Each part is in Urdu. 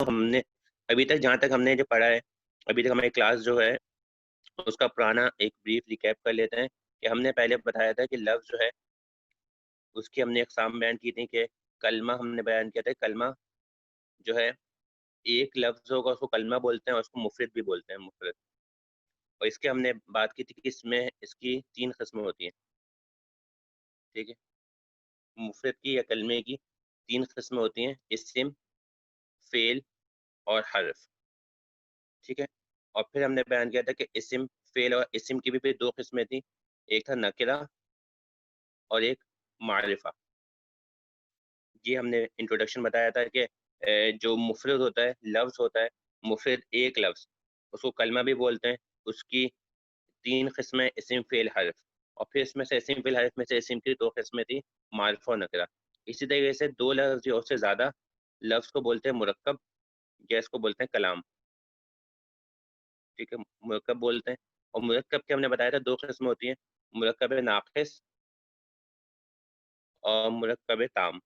ہم نے ابھی تک جہاں تک ہم نے جو پڑھا ہے، ابھی تک ہماری کلاس جو ہے اس کا پرانا ایک بریف ریکیپ کر لیتے ہیں کہ ہم نے پہلے بتایا تھا کہ لفظ جو ہے اس کی ہم نے اقسام بیان کی تھی کہ کلمہ ہم نے بیان کیا تھا. کلمہ جو ہے ایک لفظ ہوگا اس کو کلمہ بولتے ہیں اور اس کو مفرد بھی بولتے ہیں، مفرد. اور اس کے ہم نے بات کی تھی کہ اس میں اس کی 3 قسمیں ہوتی ہیں. ٹھیک ہے، مفرد کی یا کلمے کی 3 قسمیں ہوتی ہیں: اسم، فعل اور حرف. ٹھیک ہے، اور پھر ہم نے بیان کیا تھا کہ اسم، فعل اور اسم کی بھی پھر 2 قسمیں تھیں، ایک تھا نکرہ اور ایک معرفہ. یہ ہم نے انٹروڈکشن بتایا تھا کہ جو مفرد ہوتا ہے، لفظ ہوتا ہے مفرد، ایک لفظ، اس کو کلمہ بھی بولتے ہیں. اس کی 3 قسمیں: اسم، فعل، حرف. اور پھر اس میں سے اسم، فعل، حرف میں سے اسم کی 2 قسمیں تھیں، معرفہ اور نکرہ. اسی طریقے سے 2 لفظ یا اس سے زیادہ لفظ کو بولتے ہیں مرکب، یا اس کو بولتے ہیں کلام. ٹھیک ہے، مرکب بولتے ہیں. اور مرکب کے ہم نے بتایا تھا 2 قسمیں ہوتی ہیں: مرکب ناقص اور مرکب تام.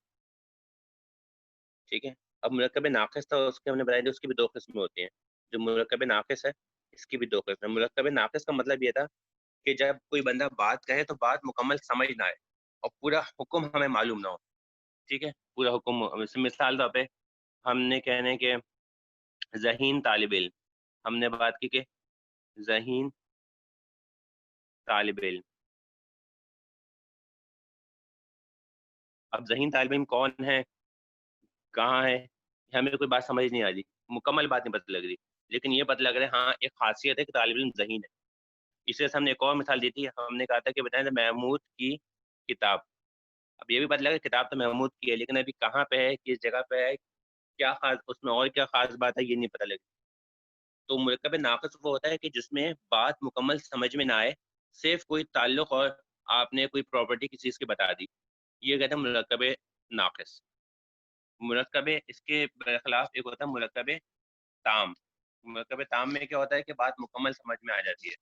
ٹھیک ہے، اب مرکب ناقص تھا، اس کے ہم نے بتایا تھا اس کی بھی 2 قسمیں ہوتی ہیں. جو مرکب ناقص ہے اس کی بھی 2 قسمیں. مرکب ناقص کا مطلب یہ تھا کہ جب کوئی بندہ بات کہے تو بات مکمل سمجھ نہ آئے اور پورا حکم ہمیں معلوم نہ ہو. ٹھیک ہے، پورا حکم. مثال طور پہ ہم نے کہنے کہ ذہین طالب علم، ہم نے بات کی کہ ذہین طالب علم. اب ذہین طالب علم کون ہے، کہاں ہے، ہمیں کوئی بات سمجھ نہیں آ رہی، مکمل بات نہیں پتہ لگ رہی، لیکن یہ پتہ لگ رہا ہے ہاں ایک خاصیت ہے کہ طالب علم ذہین ہے. اس وجہ سے ہم نے ایک اور مثال دی تھی، ہم نے کہا تھا کہ بتائیں محمود کی کتاب. اب یہ بھی پتہ لگا کتاب تو محمود کی ہے، لیکن ابھی کہاں پہ ہے، کس جگہ پہ ہے، کیا خاص اس میں اور کیا خاص بات ہے، یہ نہیں پتہ لگی. تو مرکب ناقص وہ ہوتا ہے کہ جس میں بات مکمل سمجھ میں نہ آئے، صرف کوئی تعلق اور آپ نے کوئی پراپرٹی کسی چیز کی بتا دی، یہ کہتے ہیں مرکب ناقص. مرکب اس کے برخلاف ایک ہوتا ہے مرکب تام. مرکب تام میں کیا ہوتا ہے کہ بات مکمل سمجھ میں آ جاتی ہے.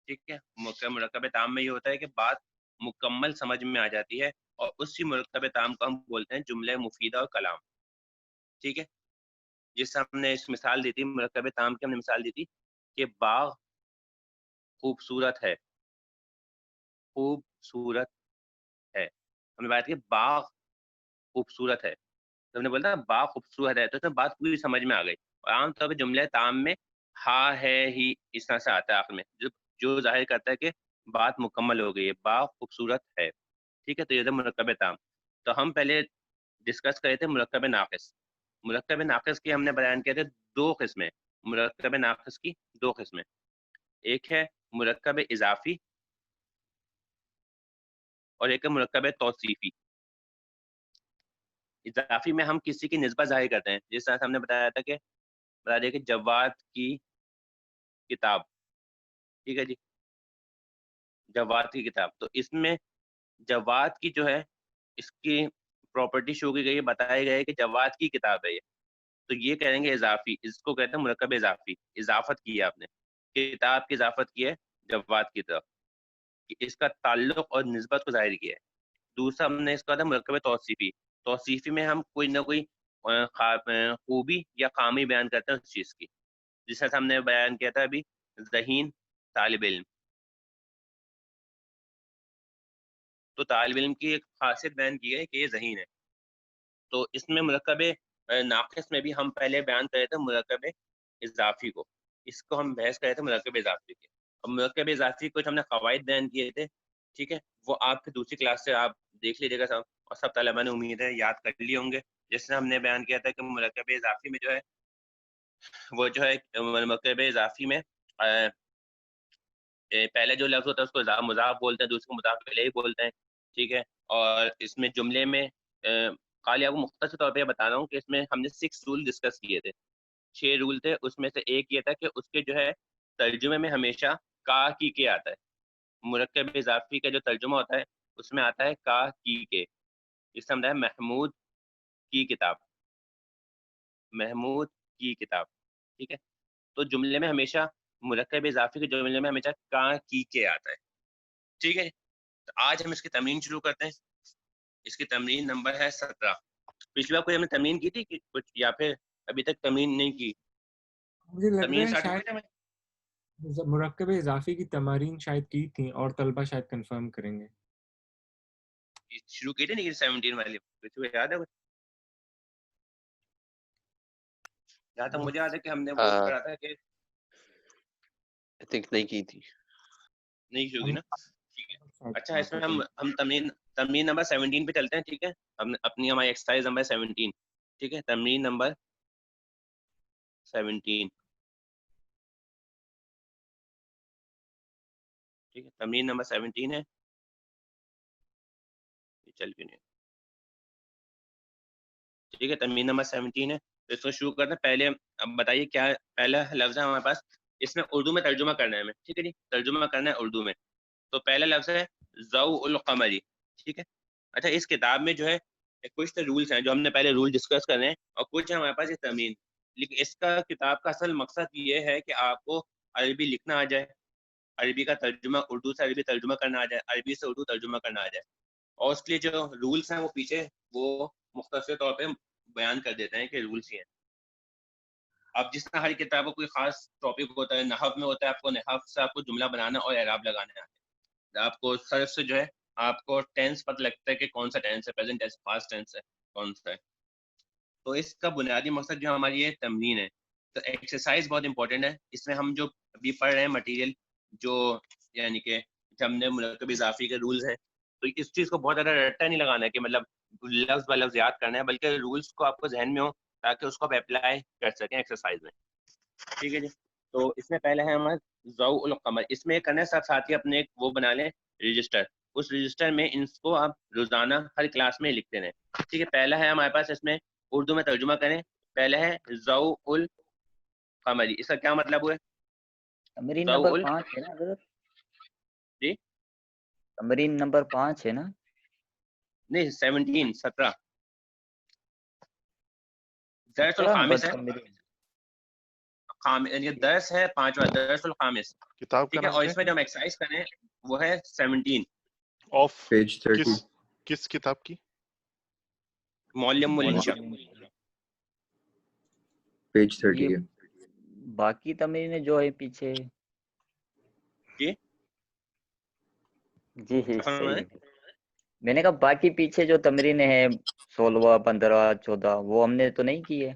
ٹھیک ہے، مرکب تام میں یہ ہوتا ہے کہ بات مکمل سمجھ میں آ جاتی ہے، اور اسی مرکب تام کو ہم بولتے ہیں جملہ مفیدہ اور کلام. ٹھیک ہے، جس ہم نے اس مثال دی تھی مرکب تام کی، ہم نے مثال دی تھی کہ باغ خوبصورت ہے. خوبصورت ہے، ہم نے بات کی باغ خوبصورت ہے، تو ہم نے بولا باغ خوبصورت ہے، تو اس میں بات پوری سمجھ میں آ گئی. اور عام طور پہ جملہ تام میں ہا ہے ہی اس طرح سے آتا ہے آخر میں، جو ظاہر کرتا ہے کہ بات مکمل ہو گئی ہے، باغ خوبصورت ہے. ٹھیک ہے، تو یہ تھا مرکب تام. تو ہم پہلے ڈسکس کرے تھے مرکب ناقص. مرکب ناقص کی ہم نے بیان کیا تھے 2 قسمیں. مرکب ناقص کی 2 قسمیں، ایک ہے مرکب اضافی اور ایک ہے مرکب توصیفی. اضافی میں ہم کسی کی نسبت ظاہر کرتے ہیں، جس طرح سے ہم نے بتایا تھا کہ بتا دیا کہ جواد کی کتاب. ٹھیک ہے جی، جواد کی کتاب. تو اس میں جواد کی جو ہے اس کی پراپرٹی شو کی گئی ہے، بتایا گیا ہے کہ جواد کی کتاب ہے یہ. تو یہ کہیں گے اضافی، اس کو کہتے ہیں مرکب اضافی. اضافت کی ہے آپ نے، کتاب کی اضافت کی ہے جواد کی طرف، کہ اس کا تعلق اور نسبت کو ظاہر کیا ہے. دوسرا ہم نے اس کا تھا مرکب توصیفی. توصیفی میں ہم کوئی نہ کوئی خوبی یا خامی بیان کرتے ہیں اس چیز کی، جس طرح ہم نے بیان کیا تھا ابھی ذہین طالب علم. تو طالب علم کی ایک خاصیت بیان کی ہے کہ یہ ذہین ہے. تو اس میں مرکب ناقص میں بھی ہم پہلے بیان کرے تھے مرکب اضافی کو، اس کو ہم بحث کرے تھے مرکب اضافی کے. اور مرکب اضافی کچھ ہم نے قواعد بیان کیے تھے. ٹھیک ہے، وہ آپ کی دوسری کلاس سے آپ دیکھ لیجیے گا سب، اور سب طلباء نے امید ہے یاد کر لیے ہوں گے. جس میں ہم نے بیان کیا تھا کہ مرکب اضافی میں جو ہے وہ جو ہے مرکب اضافی میں پہلے جو لفظ ہوتا ہے اس کو مضاف بولتے ہیں، دوسرے کو مضاف الیہ بولتے ہیں. ٹھیک ہے، اور اس میں جملے میں خالی آپ کو مختصر طور پہ بتا رہا ہوں کہ اس میں ہم نے 6 رول ڈسکس کیے تھے، 6 رول تھے. اس میں سے ایک یہ تھا کہ اس کے جو ہے ترجمے میں ہمیشہ کا کی کے آتا ہے. مرکب اضافی کا جو ترجمہ ہوتا ہے اس میں آتا ہے کا کی کے. اس سے ہم محمود کی کتاب، محمود کی کتاب. ٹھیک ہے، تو جملے میں ہمیشہ مرکب اضافی کے جملے میں ہمیشہ کا کی کے آتا ہے. ٹھیک ہے، تو آج ہم اس کی تمرین شروع کرتے ہیں. اس کی تمرین نمبر ہے 17. پچھلی بار کوئی ہم نے تمرین کی تھی کہ کچھ، یا پھر ابھی تک تمرین نہیں کی. مجھے لگ تمرین رہا ہے اسٹارٹ ہو شاید گئی تھی. مرکب اضافی کی تمارین شاید کی تھیں اور طلبہ شاید کنفرم کریں گے. شروع کی تھی نہیں 17 والی, کچھ یاد ہے؟ جہاں تک مجھے یاد ہے کہ ہم نے وہ پڑھا تھا کہ I think نہیں کی تھی. نہیں شروع کی نا. ٹھیک ہے, اچھا اس میں ہم تمرین نمبر 17 پہ چلتے ہیں. ٹھیک ہے, ہم اپنی ہماری ایکسرسائز نمبر 17. ٹھیک ہے, تمرین نمبر 17. ٹھیک ہے, تمرین نمبر 17 ہے. چل کیوں نہیں. ٹھیک ہے, تمرین نمبر 17 ہے. تو اس کو شروع کرتے ہیں. پہلے اب بتائیے کیا پہلا لفظ ہے ہمارے پاس. اس میں اردو میں ترجمہ کرنا ہے ہمیں. ٹھیک ہے جی, ترجمہ کرنا ہے اردو میں. تو پہلا لفظ ہے ضوء القمری. ٹھیک ہے, اچھا اس کتاب میں جو ہے کچھ تو رولس ہیں جو ہم نے پہلے رول ڈسکس کرنے ہیں, اور کچھ ہمارے پاس یہ تمرین. لیکن اس کا کتاب کا اصل مقصد یہ ہے کہ آپ کو عربی لکھنا آ جائے, عربی کا ترجمہ اردو سے عربی ترجمہ کرنا آ جائے, عربی سے اردو ترجمہ کرنا آ جائے. اور اس کے لیے جو رولس ہیں وہ پیچھے وہ مختصر طور پہ بیان کر دیتے ہیں کہ رولس ہی ہیں. اب جس طرح ہر کتاب کا کوئی خاص ٹاپک ہوتا ہے, نحو میں ہوتا ہے آپ کو نحو سے آپ کو جملہ بنانا اور اعراب لگانا ہے. آپ کو صرف سے جو ہے آپ کو ٹینس پتہ لگتا ہے کہ کون سا ٹینس ہے, پریزنٹ ٹینس, پاسٹ ٹینس ہے, کون سا ہے. تو اس کا بنیادی مقصد جو ہماری یہ تمرین ہے. تو ایکسرسائز بہت امپورٹنٹ ہے. اس میں ہم جو ابھی پڑھ رہے ہیں مٹیریل, جو یعنی کہ ہم نے مرکب اضافی کے رولز ہیں, تو اس چیز کو بہت زیادہ رٹا نہیں لگانا ہے کہ مطلب لفظ ب لفظ یاد کرنا ہے, بلکہ رولز کو آپ کو ذہن میں ہو تاکہ اس کو آپ اپلائی کر سکیں ایکسرسائز میں. ٹھیک ہے جی. تو اس میں پہلے ہے ہمارا ضوء القمر. اس میں کرنا ہے سب ساتھی اپنے ایک وہ بنا لیں رجسٹر. اس رجسٹر میں ان کو آپ روزانہ ہر کلاس میں لکھتے رہیں. ٹھیک ہے, پہلا ہے ہمارے پاس, اس میں اردو میں ترجمہ کریں. پہلا ہے ضوء القمر. اس کا کیا مطلب ہوا؟ تمرین ضوء نمبر 5 ہے نا حضرت؟ جی تمرین نمبر 5 ہے نا؟ نہیں 17 درس 17 نمبر الخامس ہے. تمرین. یعنی درس ہے 5واں, درس الخامس. کتاب کا ٹھیک ہے, نام اور کیا اس میں جو ہم ایکسرسائز کریں وہ ہے 17 آف پیج 30 کس کتاب کی؟ معلم الانشاء. پیج 30 یہ ہے. باقی تمرینیں جو ہے پیچھے. جی جی صحیح. میں نے کہا باقی پیچھے جو تمرینیں ہیں 16 15 14 وہ ہم نے تو نہیں کی ہے.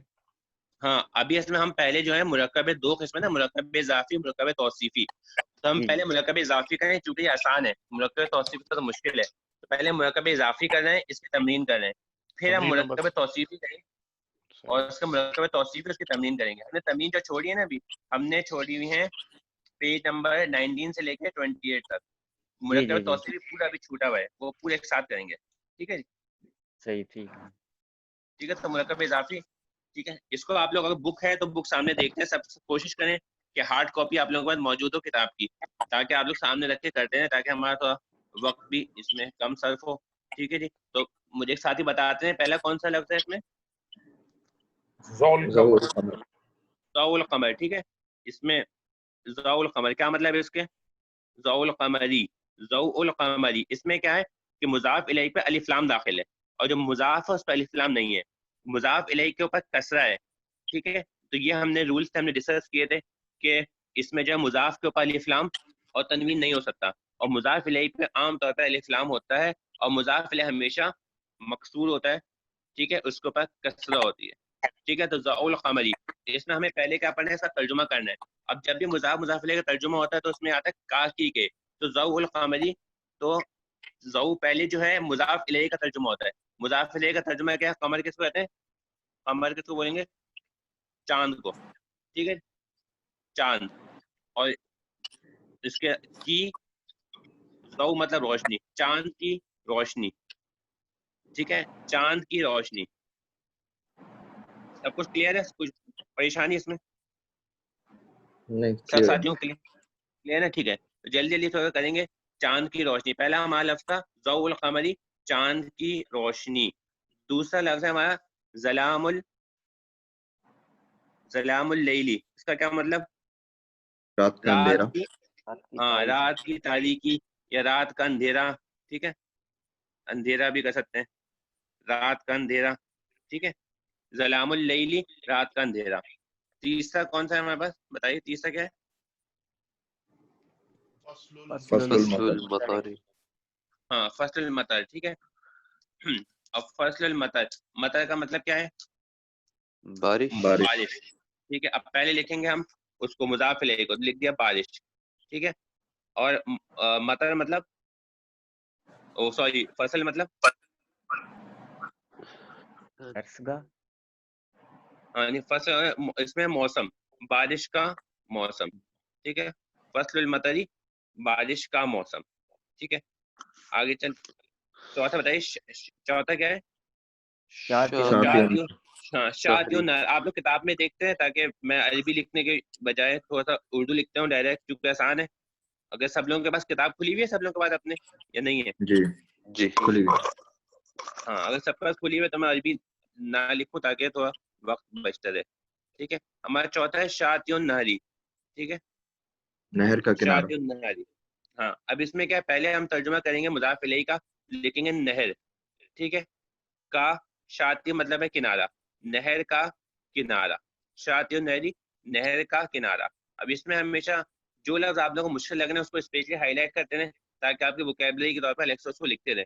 ہاں, ابھی اس میں ہم پہلے جو ہے مرکب دو قسم ہے نا, مرکب اضافی, مرکب توصیفی. تو ہم جی پہلے مرکب اضافی کریں چونکہ یہ آسان ہے, مرکب توصیفی تو مشکل ہے. تو پہلے مرکب اضافی کر رہے ہیں, اس کی تمرین کر رہے ہیں, پھر ہم تمرین نمبر مرکب توصیفی کریں اور اس کا مرکب توصیفی اس کی تمرین کریں گے. ہم نے تمرین جو چھوڑی ہے نا ابھی, ہم نے چھوڑی ہوئی ہیں پیج نمبر 19 سے لے کے 28 تک. جی مرکب جی جی توصیفی پورا ابھی چھوٹا ہوا ہے, وہ پورے ایک ساتھ کریں گے. ٹھیک ہے جی, صحیح. ٹھیک ہے. ٹھیک ہے. تو مرکب اضافی, ٹھیک ہے, اس کو آپ لوگ اگر بک ہے تو بک سامنے دیکھتے ہیں. سب سے کوشش کریں کہ ہارڈ کاپی آپ لوگوں کے پاس موجود ہو کتاب کی, تاکہ آپ لوگ سامنے رکھ کے کرتے ہیں, تاکہ ہمارا تو وقت بھی اس میں کم صرف ہو. ٹھیک ہے جی. تو مجھے ایک ساتھی بتاتے ہیں پہلا کون سا لفظ ہے اس میں؟ ضوء القمر. ضوء القمر. ٹھیک ہے, اس میں ضوء القمر کیا مطلب ہے اس کے؟ ضوء القمری, ضوء القمری. اس میں کیا ہے کہ مضاف الیہ پہ الف لام داخل ہے, اور جو مضاف ہے اس پہ الف لام نہیں ہے. مضاف الیہ کے اوپر کسرہ ہے. ٹھیک ہے, تو یہ ہم نے رولز ہم نے ڈسکس کیے تھے کہ اس میں جو ہے مضاف کے اوپر الف لام اور تنوین نہیں ہو سکتا, اور مضاف الیہ پہ عام طور پہ الف لام ہوتا ہے, اور مضاف الیہ ہمیشہ مکسور ہوتا ہے. ٹھیک ہے, اس کے اوپر کسرہ ہوتی ہے. ٹھیک ہے, تو ضوء القمری, اس میں ہمیں پہلے کیا پڑھنا ہے, اس کا ترجمہ کرنا ہے. اب جب بھی مضاف الیہ کا ترجمہ ہوتا ہے تو اس میں آتا ہے کاکی کے, تو ضوء القمری, تو ضوء پہلے جو ہے مضاف الیہ کا ترجمہ ہوتا ہے. مضاف الیہ کا ترجمہ کیا ہے؟ قمر کس کو کہتے ہیں؟ قمر کس کو بولیں گے؟ چاند کو. ٹھیک ہے, چاند. اور اس کے کی ضوء مطلب روشنی, چاند کی روشنی. ٹھیک ہے, چاند کی روشنی. سب کچھ کلیئر ہے؟ کچھ پریشانی اس میں نہیں سب clear ہے. ساتھیوں کے لیے کلیئر ہے؟ ٹھیک ہے, تو جلدی جلدی تھوڑا کریں گے. چاند کی روشنی, پہلا ہمارا لفظ تھا ضوء القمری, چاند کی روشنی. دوسرا لفظ ہے ہمارا ظلام اللیلی. اس کا کیا مطلب؟ رات کا اندھیرا. رات کی, ہاں, رات کی تاریکی یا رات کا اندھیرا. ٹھیک ہے, اندھیرا بھی کر سکتے ہیں, رات کا اندھیرا. ٹھیک ہے, ظلام اللیلی رات کا اندھیرا. تیسرا کون سا ہے ہمارے پاس؟ بتائیے تیسرا کیا ہے؟ فصل فصل المطر. المطر. ہاں فصل المطر. ٹھیک ہے. اب فصل المطر، مطر کا مطلب کیا ہے؟ بارش. بارش. بارش. ٹھیک ہے. اب پہلے لکھیں گے ہم اس کو مضاف الیہ کو، لکھ دیا بارش. ٹھیک ہے. اور مطر مطلب سوری فصل مطلب درسگاہ. یعنی فصل اس میں موسم، بارش کا موسم. ٹھیک ہے. فصل المطری بارش کا موسم. ٹھیک ہے. آگے چل چوتھا بتائیے. چوتھا کیا ہے؟ شادیوں. شادیوں. آپ لوگ کتاب میں دیکھتے ہیں تاکہ میں عربی لکھنے کے بجائے تھوڑا سا اردو لکھتا ہوں ڈائریکٹ، کیونکہ آسان ہے. اگر سب لوگوں کے پاس کتاب کھلی ہوئی ہے، سب لوگوں کے پاس اپنے یا نہیں ہے؟ جی جی کھلی ہوئی. ہاں اگر سب کے پاس کھلی ہوئی ہے تو میں عربی نہ لکھوں تاکہ تھوڑا وقت بچتا رہے. ٹھیک ہے. ہمارا چوتھا ہے شاطئ النہری. ٹھیک ہے. نہر کا کنارہ. شاطئ النہری. ہاں اب اس میں کیا ہے، پہلے ہم ترجمہ کریں گے مضاف الیہ کا، لکھیں گے نہر. ٹھیک ہے. کا شاطئ مطلب ہے کنارہ، نہر کا کنارہ. شاطئ النہری نہر کا کنارہ. اب اس میں ہمیشہ جو لفظ آپ لوگوں کو مشکل لگ رہے ہیں اس کو اسپیشلی ہائی لائٹ کرتے رہیں تاکہ آپ کی ووکیبلری کے طور پر لیکچر کو لکھتے رہیں.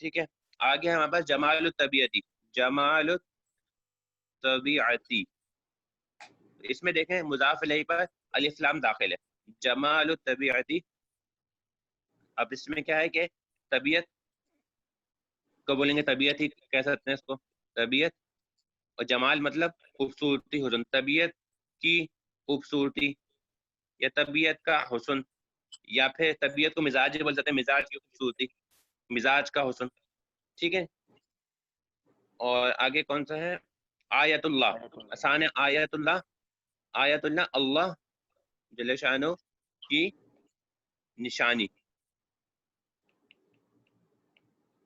ٹھیک ہے. آگے ہمارے پاس جمال الطبیعتی. جمال الطبیعتی. اس میں دیکھیں مضاف الیہ پر الف لام داخل ہے. جمال الطبیعتی. اب اس میں کیا ہے کہ طبیعت کو بولیں گے طبیعت ہی کہہ سکتے ہیں اس کو، طبیعت. اور جمال مطلب خوبصورتی، حسن. طبیعت کی خوبصورتی یا طبیعت کا حسن، یا پھر طبیعت کو مزاج بول سکتے ہیں، مزاج کی خوبصورتی، مزاج کا حسن. ٹھیک ہے. اور آگے کون سا ہے؟ آیت اللہ. آسان ہے. آیت اللہ. آیت اللہ اللہ جل شانہ کی نشانی.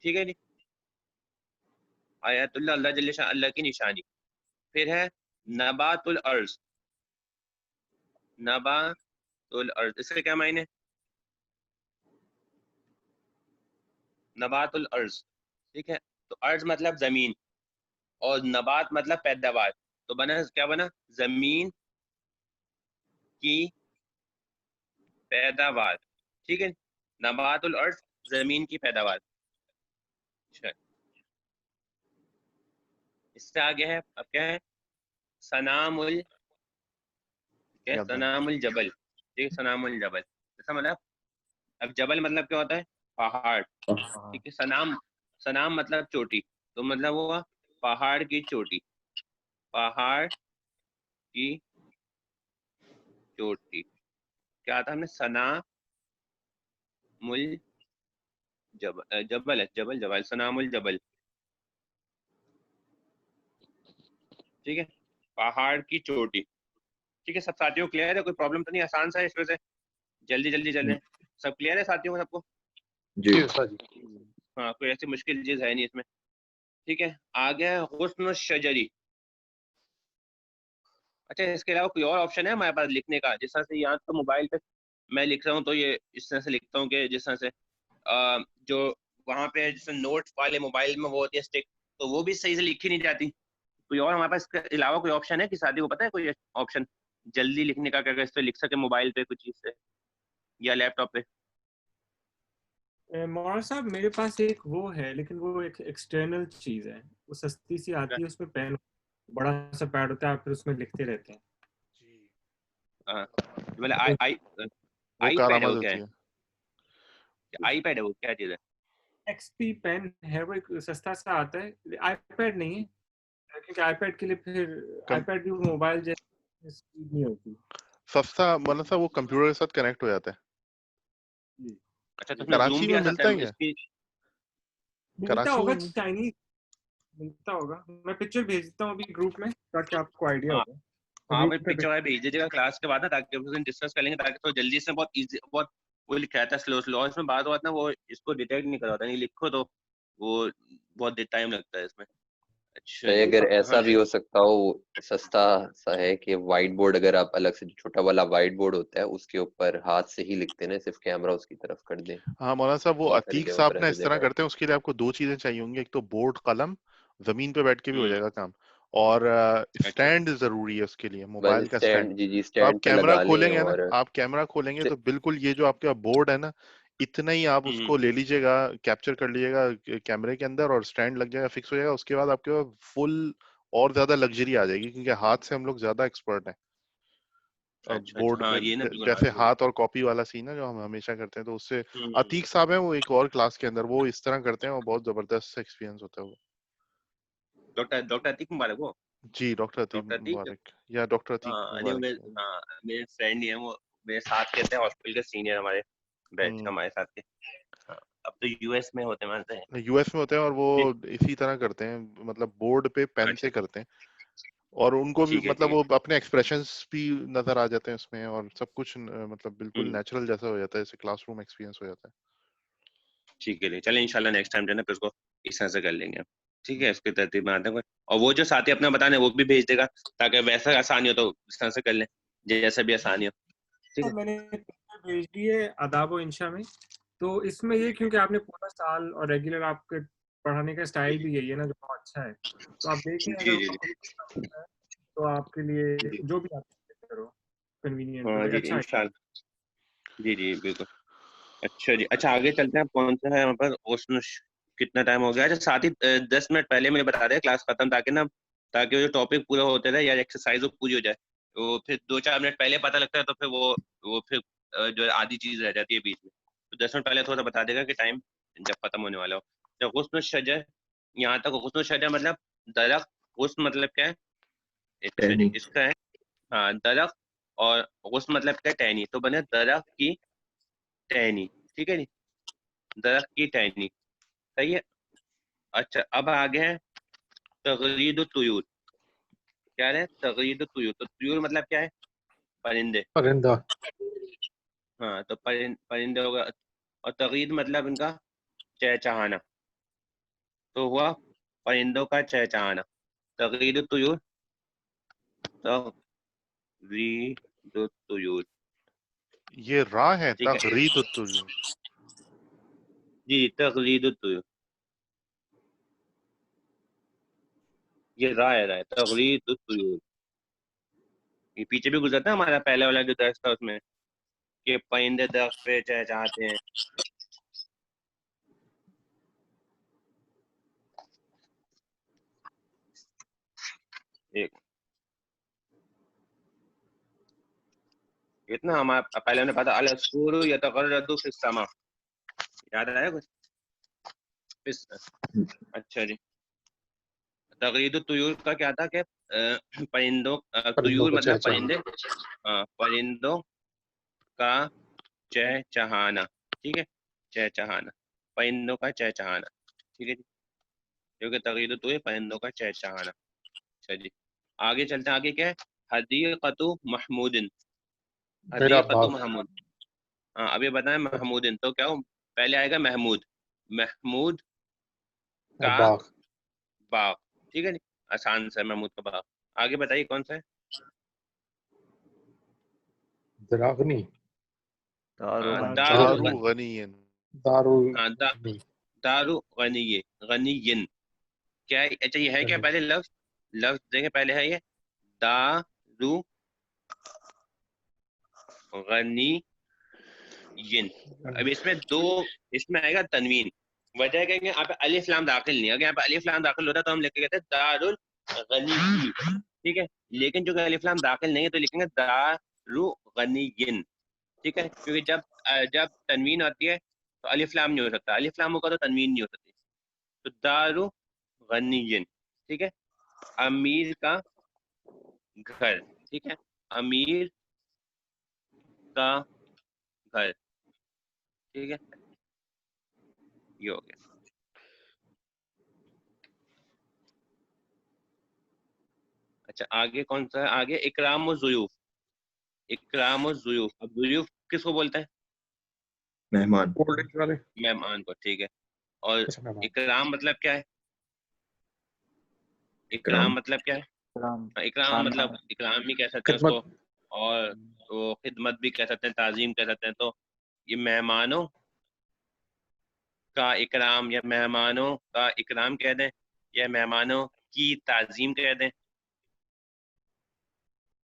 ٹھیک ہے جی. آیت اللہ اللہ جل شانہ اللہ کی نشانی. پھر ہے نبات الارض. نبات الارض اس کا کیا معنی ہے؟ نبات الارض. ٹھیک ہے. تو ارض مطلب زمین اور نبات مطلب پیداوار، تو بنا کیا بنا؟ زمین کی پیداوار. ٹھیک ہے. نبات الارض زمین کی پیداوار. اس سے آگے ہے اب کیا ہے؟ سنام سنام الجبل. ٹھیک ہے. سنام الجبل ایسا مطلب، اب جبل مطلب کیا ہوتا ہے؟ پہاڑ. ٹھیک ہے. سنام، سنام مطلب چوٹی، تو مطلب ہوا پہاڑ کی چوٹی. پہاڑ کی چوٹی. کیا تھا ہم نے؟ سنا مل جبل. جبل ہے، جبل جبل. سنام الجبل. ٹھیک ہے. پہاڑ کی چوٹی. ٹھیک ہے. سب ساتھیوں کو کلیئر ہے؟ کوئی پرابلم تو نہیں؟ آسان سا ہے اس میں سے، جلدی جلدی چلیں. سب کلیئر ہے ساتھیوں کو؟ سب کو جی ہاں کوئی ایسی مشکل چیز ہے نہیں اس میں. ٹھیک ہے. آگے ہے غصن الشجری. اچھا اس کے علاوہ کوئی اور آپشن ہے ہمارے پاس لکھنے کا؟ جس طرح سے یہاں تو موبائل پہ میں لکھ رہا ہوں تو یہ اس طرح سے لکھتا ہوں کہ جس طرح سے جو وہاں پہ جس طرح نوٹ والے موبائل میں وہ ہوتی ہے اسٹک، تو وہ بھی صحیح سے لکھی نہیں جاتی. کوئی اور ہمارے پاس اس کے علاوہ کوئی آپشن ہے کہ ساتھی کو پتہ ہے کوئی آپشن جلدی لکھنے کا، کہ اس سے لکھ سکے موبائل پہ کچھ چیز سے یا لیپ ٹاپ پہ؟ مولانا صاحب میرے پاس ایک وہ ہے، لیکن وہ ایک ایکسٹرنل چیز ہے، وہ سستی سی آتی ہے، اس میں پین بڑا سا پیڈ ہوتا ہے، آپ پھر اس میں لکھتے رہتے ہیں. مطلب وہ آئی پیڈ ہے؟ کارآمد وہ کیا ہوتی ہے؟ ہے. آئی پیڈ ہے وہ کیا چیز ہے؟ ایکس پی پین ہے، وہ ایک سستا سا آتا ہے. آئی پیڈ نہیں ہے، کیونکہ آئی پیڈ کے لیے پھر آئی پیڈ بھی موبائل جیسے اسپیڈ نہیں ہوتی. سستا مولانا صاحب وہ کمپیوٹر کے ساتھ کنیکٹ ہو جاتا ہے. اچھا تو اس میں زوم کراچی بھی میں آ سکتا ملتا ہے ہے اس کی؟ ملتا کراچی ہوگا، میں چائنیز ملتا ہوگا. میں پکچر بھیج دیتا ہوں ابھی گروپ میں تاکہ آپ کو آئیڈیا ہاں ہوگا. ہاں گروپ پہ پکچر بھیج دیجیے گا کلاس کے بعد نا، تاکہ اس دن ڈسکس کر لیں گے، تاکہ تو جلدی سے بہت ایزی، بہت وہ لکھا جاتا ہے سلو سلو. اس میں بات ہوتا ہے نا وہ اس کو ڈیٹیکٹ نہیں کرواتا، نہیں لکھو تو وہ بہت ٹائم لگتا ہے اس میں. اچھا جی. اگر ایسا ہاں بھی ہو سکتا ہو سستا سا ہے کہ وائٹ بورڈ، اگر آپ الگ سے چھوٹا والا وائٹ بورڈ ہوتا ہے اس کے اوپر ہاتھ سے ہی لکھتے ہیں، صرف کیمرہ اس کی طرف کر دیں. ہاں مولانا صاحب وہ بہت ساری عتیق جگہوں صاحب پر نا ایسے اس طرح دیکھا ہے. کرتے ہیں. اس کے لیے آپ کو 2 چیزیں چاہیے ہوں گی، ایک تو بورڈ قلم، زمین پہ بیٹھ کے بھی ہو جائے گا کام، اور اسٹینڈ ضروری ہے اس کے لیے، موبائل کا اسٹینڈ. جی جی تو آپ اسٹینڈ پہ کیمرہ لگا کھولیں لیں. گے نا، اور آپ کیمرہ کھولیں گے تو بالکل یہ جو آپ کا بورڈ ہے نا، اتنا ہی آپ اس کو لے لیجیے گا، کیپچر کر لیجیے گا کیمرے کے اندر، اور اسٹینڈ لگ جائے گا، فکس ہو جائے گا. اس کے بعد آپ کے فل اور زیادہ لگژری آ جائے گی، کیونکہ ہاتھ سے ہم لوگ زیادہ ایکسپرٹ ہیں بورڈ میں. جیسے ہاتھ اور کاپی والا سین ہے جو ہم ہمیشہ کرتے ہیں، تو اس سے عتیق صاحب ہیں وہ ایک اور کلاس کے اندر وہ اس طرح کرتے ہیں، وہ بہت زبردست ایکسپیرینس ہوتا ہے وہ. ڈاکٹر عتیق مبارک وہ جی ڈاکٹر عتیق مبارک یا ڈاکٹر عتیق مبارک. میرے فرینڈ ہی ہیں، وہ میرے ساتھ کے تھے ہاسپٹل کے سینئر ہمارے بیچ ہمارے ساتھ کے. اب تو یو ایس میں ہوتے ہیں، یو ایس میں ہوتے ہیں، اور وہ اسی طرح کرتے ہیں، مطلب بورڈ پہ پین سے کرتے ہیں، اور ان کو بھی مطلب وہ اپنے ایکسپریشنز بھی نظر آ جاتے ہیں اس میں، اور سب کچھ مطلب بالکل نیچرل جیسا ہو جاتا ہے، جیسے کلاس روم ایکسپیرینس ہو جاتا ہے. ٹھیک ہے چلیں انشاءاللہ نیکسٹ ٹائم جو ہے نا پھر اس کو اس طرح سے کر لیں گے. ٹھیک ہے اس کی ترتیب میں آتے ہیں. اور وہ جو ساتھی اپنا بتانے وہ بھی بھیج دے گا تاکہ ویسا آسانی ہو تو اس طرح سے کر لیں جیسا بھی آسانی ہو. ٹھیک ہے میں نے بھیج دی ہے آداب و انشاء میں. تو اس میں یہ کیونکہ آپ نے پورا سال اور ریگولر آپ کے پڑھانے کا سٹائل بھی یہی ہے نا جو بہت اچھا ہے، تو آپ دیکھیں اگر تو آپ کے لیے جو بھی آپ کرو کنوینئنٹ اچھا ہے. جی بالکل. اچھا جی اچھا آگے چلتے ہیں. کون سا ہے وہاں پر کتنا ٹائم ہو گیا؟ اچھا ساتھ ہی 10 منٹ پہلے مجھے بتا دیں کلاس ختم، تاکہ وہ جو ٹاپک پورا ہوتا ہے یا ایکسرسائز وہ پوری ہو جائے. وہ پھر 2-4 منٹ پہلے پتہ لگتا ہے تو پھر وہ پھر جو آدھی چیز رہ جاتی ہے بیچ میں. تو 10 منٹ پہلے تھوڑا بتا دے گا کہ ٹائم جب ختم ہونے والا ہو. جب غصن الشجر یہاں تک غصن الشجر مطلب درخت، غصن مطلب کیا ہے؟ اچھا جی اس کا ہے ہاں درخت، اور غصن مطلب کیا ہے؟ ٹہنی. تو بنے درخت کی ٹہنی. ٹھیک ہے جی درخت کی ٹہنی صحیح ہے. اچھا اب آگے ہے تغرید الطیور. کیا ہے تغرید الطیور؟ تو طیور مطلب کیا ہے؟ پرندے. پرندہ. ہاں تو پرندے ہوگا. اور تغرید مطلب ان کا چہچہانا، تو ہوا پرندوں کا چہچہانا. تغرید الطیور، تغرید الطیور. یہ راہ ہے تغرید الطیور. جی تغرید الطیور یہ رائے تغرید الطیور. یہ پیچھے بھی گزرتا ہے ہمارا پہلے والا جو درس تھا اس میں کہ پرندے درخت پہ چہچہاتے ہیں. ایک اتنا ہمارا پہلے ہم نے پتا العصفور یتغرد فی السماء، یاد آیا کچھ؟ اچھا جی تغرید الطیور کا کیا تھا کہ پرندوں طیور مطلب پرندے، پرندوں کا چہچہانا. ٹھیک ہے چہچہانا پرندوں کا چہچہانا. ٹھیک ہے جی کیونکہ تغرید الطیور پرندوں کا چہچہانا. اچھا جی آگے چلتے ہیں. آگے کیا ہے؟ حدیقۃ محمود. حدیقۃ محمود. ہاں ابھی بتائیں محمودن تو کیا ہو؟ پہلے آئے گا محمود، محمود کا باغ. ٹھیک ہے جی آسان سے محمود کا باغ. آگے بتائیے کون سا ہے؟ دراغنی. دارو غنی. کیا اچھا یہ ہے کیا؟ پہلے لفظ دیکھیں پہلے ہے یہ دارو غنی. اب اس میں آئے گا تنوین. وجہ کہ یہاں پہ الف لام داخل نہیں. اگر یہاں پہ الف لام داخل ہوتا تو ہم لکھ کے کہتے ہیں دارالغنی. ٹھیک ہے لیکن جو کہ الف لام داخل نہیں ہے تو لکھیں گے دارغنی. ٹھیک ہے کیونکہ جب تنوین آتی ہے تو الف لام نہیں ہو سکتا، الف لام ہوگا تو تنوین نہیں ہو سکتی. تو دارغنی. ٹھیک ہے امیر کا گھر. ٹھیک ہے امیر کا گھر. ٹھیک ہے یہ ہو گیا. اچھا آگے کون سا ہے؟ آگے اکرام الضیوف. اکرام الضیوف. اب ضیوف کس کو بولتے ہیں؟ مہمان. مہمان کو. ٹھیک ہے اور اکرام مطلب کیا ہے؟ اکرام مطلب کیا ہے؟ اکرام مطلب اکرام بھی کہہ سکتے ہیں اس کو، اور وہ خدمت بھی کہہ سکتے ہیں، تعظیم کہہ سکتے ہیں. تو یہ مہمانوں کا اکرام یا مہمانوں کا اکرام کہہ دیں یا مہمانوں کی تعظیم کہہ دیں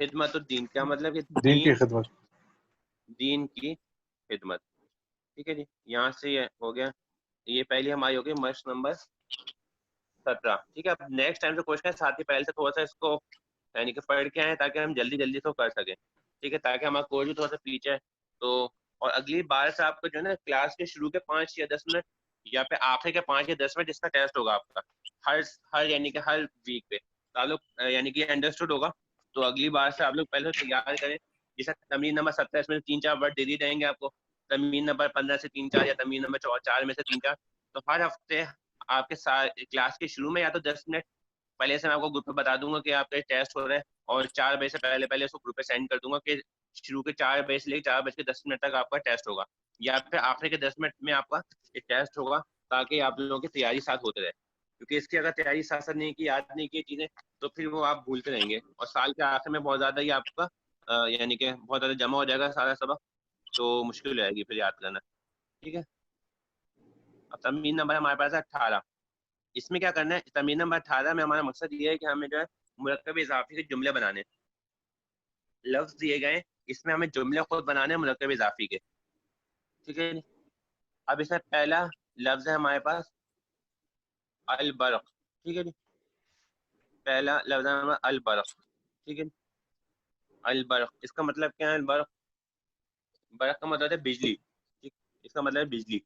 خدمت الدین کیا مطلب کہ دین کی خدمت. دین کی خدمت. ٹھیک ہے جی, یہاں سے یہ ہو گیا, یہ پہلی ہماری ہو گئی مشق نمبر 17. ٹھیک ہے, اب نیکسٹ ٹائم سے کوشش کریں ساتھی پہلے سے تھوڑا سا اس کو یعنی کہ پڑھ کے آئیں تاکہ ہم جلدی جلدی سے کر سکیں. ٹھیک ہے, تاکہ ہمارا کورس بھی تھوڑا سا پیچھے ہے. تو اور اگلی بار سے آپ کو جو ہے نا کلاس کے شروع کے 5 یا 10 منٹ یا پھر آخر کے 5 یا 10 منٹ اس کا ٹیسٹ ہوگا آپ کا ہر یعنی کہ ہر ویک پہ. تو آپ لوگ یعنی کہ انڈرسٹوڈ ہوگا. تو اگلی بار سے آپ لوگ پہلے تیار کریں. جیسا تمرین نمبر 17 اس میں 3-4 ورڈ دے دیے جائیں گے آپ کو. تمرین نمبر 15 سے 3-4 یا تمرین نمبر 4 میں سے 3-4. تو ہر ہفتے آپ کے کلاس کے شروع میں یا تو 10 منٹ پہلے سے میں آپ کو گروپ پہ بتا دوں گا کہ آپ کا ٹیسٹ ہو رہا ہے, اور 4 بجے سے پہلے اس کو گروپ پہ سینڈ کر دوں گا کہ شروع کے 4 بجے سے لے کے 4:10 تک آپ کا ٹیسٹ ہوگا, یا پھر آخر کے 10 منٹ میں آپ کا ایک ٹیسٹ ہوگا, تاکہ آپ لوگوں کی تیاری ساتھ ہوتے رہے. کیونکہ اس کی اگر تیاری ساتھ ساتھ نہیں کی, یاد نہیں کی چیزیں, تو پھر وہ آپ بھولتے رہیں گے, اور سال کے آخر میں بہت زیادہ ہی آپ کا یعنی کہ بہت زیادہ جمع ہو جائے گا سارا سبق, تو مشکل ہو جائے گی پھر یاد کرنا. ٹھیک ہے, اب تمرین نمبر ہمارے پاس ہے 18. اس میں کیا کرنا ہے, تمرین نمبر 18 میں ہمارا مقصد یہ ہے کہ ہمیں جو ہے مرکب اضافی کے جملے بنانے. لفظ دیے گئے, اس میں ہمیں جملے خود بنانے ہیں مرکب اضافی کے. ٹھیک ہے, اب اس میں پہلا لفظ ہے ہمارے پاس البرق. ٹھیک ہے جی, پہلا لفظ ہے ہمارا البرق. ٹھیک ہے, البرق اس کا مطلب کیا ہے؟ البرق, برق کا مطلب ہے بجلی. اس کا مطلب ہے بجلی.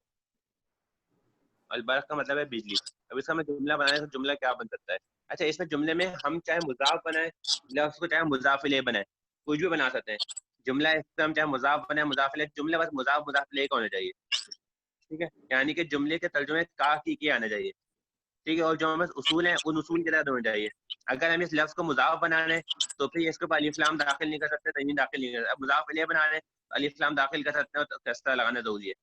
البرق کا مطلب ہے بجلی. اب اس کا ہمیں جملہ بنائے تو جملہ کیا بن سکتا ہے؟ اچھا, اس میں جملے میں ہم چاہے مضاف بنائیں لفظ کو, چاہے مضاف الیہ بنائیں, کچھ بھی بنا سکتے ہیں. جملہ اس میں ہم چاہے مضاف بنائیں مضاف الیہ, جملہ بس مضاف الیہ کا ہونا چاہیے. ٹھیک ہے, یعنی کہ جملے کے ترجمے کا کی آنا چاہیے. ٹھیک ہے, اور جو ہمارے اصول ہیں ان اصول کے تحت ہونا چاہیے. اگر ہم اس لفظ کو مضاف بنا رہے ہیں تو پھر اس کے اوپر الف لام داخل نہیں کر سکتے, تنوین داخل نہیں کر سکتے. اب مضاف الیہ بنا رہے ہیں الف لام داخل کر سکتے ہیں, تو کسرہ لگانا ضروری ہے.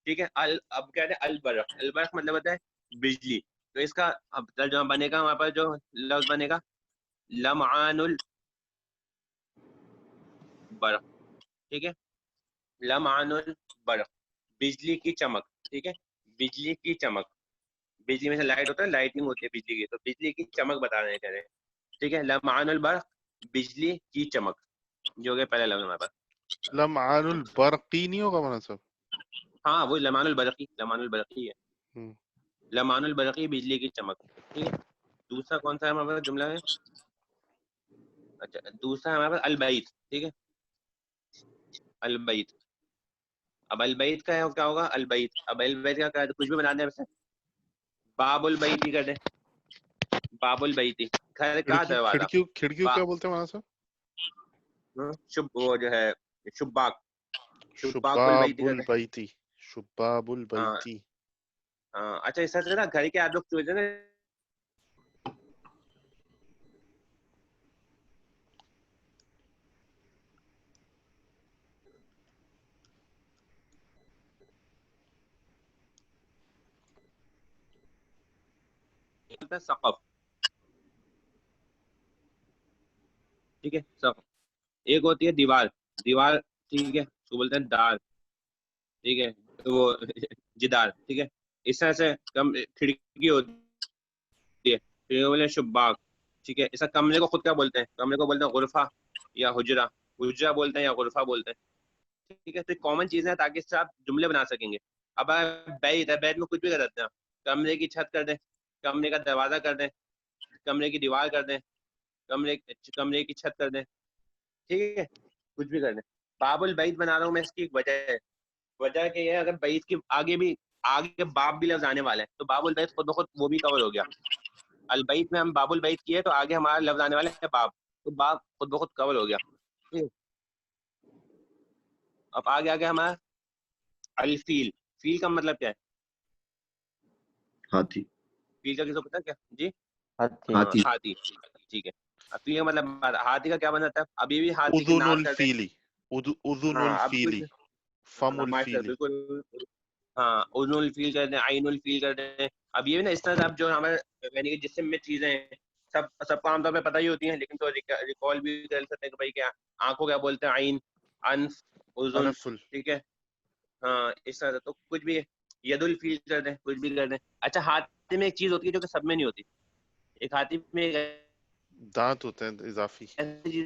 ٹھیک ہے, اب کہتے ہیں البرق. البرق مطلب ہوتا ہے بجلی. تو اس کا اب ترجمہ بنے گا, وہاں پر جو لفظ بنے گا لمعان البرق. ٹھیک ہے, لمعان البرق, بجلی کی چمک. ٹھیک ہے, بجلی کی چمک. بجلی میں سے لائٹ ہوتا ہے, لائٹنگ ہوتی ہے بجلی کی, تو بجلی کی چمک بتا رہے ہیں کہہ رہے ہیں. ٹھیک ہے, لمعان البرق, بجلی کی چمک, جو کہ پہلا لفظ ہمارے پاس. لمعان البرقی نہیں ہوگا مولانا صاحب؟ ہاں, وہ لمعان البرقی, لمعان البرقی ہے. لمعان البرقی, بجلی کی چمک. ٹھیک ہے, دوسرا کون سا ہمارے پاس جملہ ہے؟ اچھا, دوسرا ہمارے پاس البیت. ٹھیک ہے, البیت. اب البیت کا کیا ہوگا؟ البیت, اب البیت کا کچھ بھی بنا دیں ویسے. باب البیتی کر دیں, باب البیتی, گھر کا دروازہ. کھڑکیوں کیا بولتے ہیں مولانا صاحب؟ وہ جو ہے شباک, شباب البیتی, شباب البیتی. ہاں, اچھا, اس طرح سے نا گھر کے آپ لوگ سوچ رہے ہیں سقف. ٹھیک ہے, سقف. ایک ہوتی ہے دیوار, دیوار. ٹھیک ہے, اس کو بولتے ہیں دار. ٹھیک ہے, وہ جدار. ٹھیک ہے, اس طرح سے کھڑکی ہوتی ہے, پھر بولے شباک. ٹھیک ہے, اس کا کمرے کو خود کیا بولتے ہیں؟ کمرے کو بولتے ہیں غرفہ یا حجرہ. حجرہ بولتے ہیں یا غرفہ بولتے ہیں. ٹھیک ہے, تو کامن چیزیں ہیں تاکہ اس سے آپ جملے بنا سکیں گے. اب بیت ہے, بیت میں کچھ بھی کر سکتے ہیں. کمرے کی چھت کر دیں, کمرے کا دروازہ کر دیں, کمرے کی دیوار کر دیں, کمرے کی چھت کر دیں. ٹھیک ہے, کچھ بھی کر دیں. باب البیت بنا رہا ہوں میں, اس کی ایک وجہ ہے. وجہ کہ یہ اگر بیت کی آگے باب بھی لفظ آنے والا ہے, تو باب البیت خود بخود وہ بھی کور ہو گیا. البیت میں ہم باب البیت کیے تو آگے ہمارا لفظ آنے والا ہے باب, تو باب خود بخود کور ہو گیا. اب آگے ہمارا الفیل. فیل کا مطلب کیا ہے؟ ہاتھی. فیل کا کسی کو پتا کیا؟ جی, ہاتھی. ہاتھی. ٹھیک ہے, فیل کا مطلب ہاتھی کا کیا بنتا ہے؟ ابھی بھی ہاتھی کی اذن ناک کرتے ہیں. الفیلی, اذن الفیلی, فم الفیلی. بالکل, ہاں, اذن الفیل کر دیں, عین الفیل کر دیں. اب یہ بھی نا اس طرح سے اب جو ہمارے یعنی کہ جسم میں چیزیں ہیں سب کو عام طور پہ پتہ ہی ہوتی ہیں, لیکن تو ریکال بھی کر سکتے ہیں کہ بھائی کیا آنکھوں کیا بولتے ہیں؟ عین, انف, اذن. ٹھیک ہے, ہاں, اس طرح سے. تو کچھ بھی ید الفیل کر دیں, کچھ بھی کر دیں. اچھا, ہاتھی میں ایک چیز ہوتی ہے جو کہ سب میں نہیں ہوتی. ایک ہاتھی میں دانت ہوتے ہیں اضافی. ایسی چیز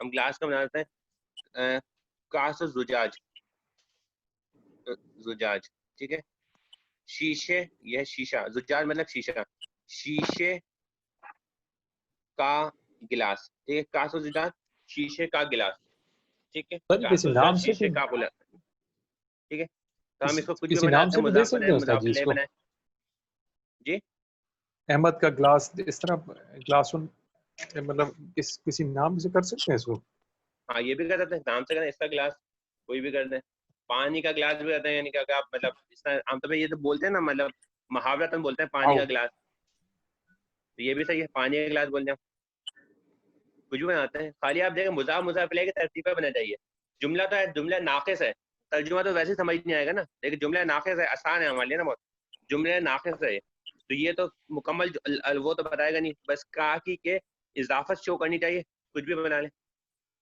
ہم گلاس کا بنا دیتے ہیں کاس زجاج، زجاج ٹھیک ہے. شیشے یہ شیشہ، زجاج مطلب شیشہ، شیشے کا گلاس ٹھیک ہے. کاس زجاج شیشے کا گلاس ٹھیک ہے. کاس زجاج شیشے کا گلاس ٹھیک ہے. تو ہم اس کو کچھ بھی بناتے ہیں، مضاف بنائیں، مضاف الیہ بنائیں. جی احمد کا گلاس اس طرح گلاس مطلب کسی نام سے کر سکتے ہیں اس کو؟ ہاں یہ بھی کر سکتے ہیں، نام سے کریں، اس کا گلاس کوئی بھی کر دیں. پانی کا گلاس بھی کرتے ہیں، یعنی کہ اگر آپ مطلب اس طرح عام طور پہ یہ تو بولتے ہیں نا، مطلب محاورتاً بولتے ہیں پانی کا گلاس، تو یہ بھی صحیح ہے، پانی کا گلاس بول دیں. کچھ بھی بناتے ہیں. خالی آپ دیکھیں مضاف مضاف الیہ کی ترتیب پہ بنا چاہیے. جملہ تو ہے، جملہ ناقص ہے، ترجمہ تو ویسے سمجھ نہیں آئے گا نا، لیکن جملہ ناقص ہے، آسان ہے ہمارے لیے نا بہت. جملہ ناقص ہے تو یہ تو مکمل وہ تو بتائے گا نہیں، بس کہا کہ اضافت شو کرنی چاہیے، کچھ بھی بنا لیں.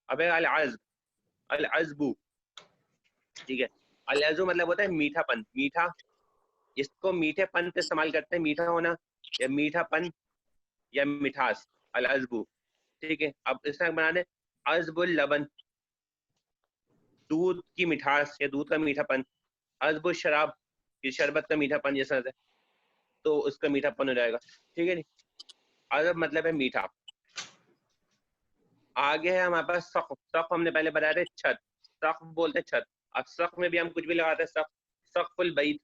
اب العذب، العذب ٹھیک ہے. العذب مطلب ہوتا ہے میٹھا پن، میٹھا، اس کو میٹھے پن پہ استعمال کرتے ہیں، میٹھا ہونا یا میٹھا پن یا مٹھاس، العذب ٹھیک ہے. اب اس طرح بنا دیں عذب اللبن، دودھ کی مٹھاس یا دودھ کا میٹھا پن. عذب الشراب، یہ شربت کا میٹھا پن جیسا ہے تو اس کا میٹھا پن ہو جائے گا ٹھیک ہے جی. عذب مطلب ہے میٹھا. آگے ہے ہمارے پاس سقف. سقف ہم نے پہلے بتایا تھا چھت، سقف بولتے چھت. اب سقف میں بھی ہم کچھ بھی لگاتے ہیں، سقف البیت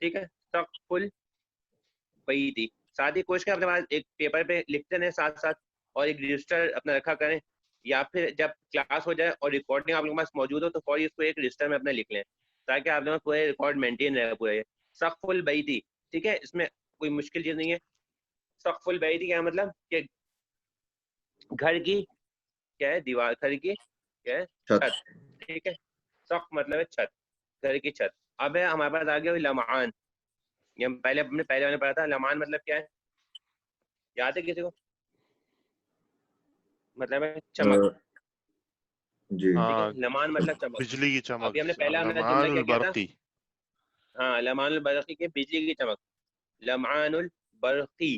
ٹھیک ہے. سقف البیت ساتھ ہی کوشش کریں اپنے پاس ایک پیپر پہ لکھتے رہیں ساتھ ساتھ، اور ایک رجسٹر اپنا رکھا کریں، یا پھر جب کلاس ہو جائے اور ریکارڈنگ آپ لوگوں کے پاس موجود ہو تو فوری اس کو ایک رجسٹر میں اپنا لکھ لیں تاکہ آپ لوگوں کو پورے ریکارڈ مینٹین رہے پورے. سقف البیت ٹھیک ہے، اس میں کوئی مشکل چیز نہیں ہے. سقف البیت کیا مطلب کہ گھر کی کیا ہے، دیوار، گھر کی کیا ہے، چھت ٹھیک ہے. سقف مطلب ہے چھت، گھر کی چھت. اب ہے ہمارے پاس آ گیا لمعان. یہ ہم پہلے اپنے پہلے نے پڑھا تھا. لمعان مطلب کیا ہے، یاد ہے کسی کو؟ مطلب ہے چمک جی ٹھیک ہے. لمعان مطلب چمک، بجلی کی چمک، ابھی ہم نے پہلا ہمارا لمعان جملہ کیا تھا؟ البرقی. ہاں لمعان البرقی کے بجلی کی چمک، لمعان البرقی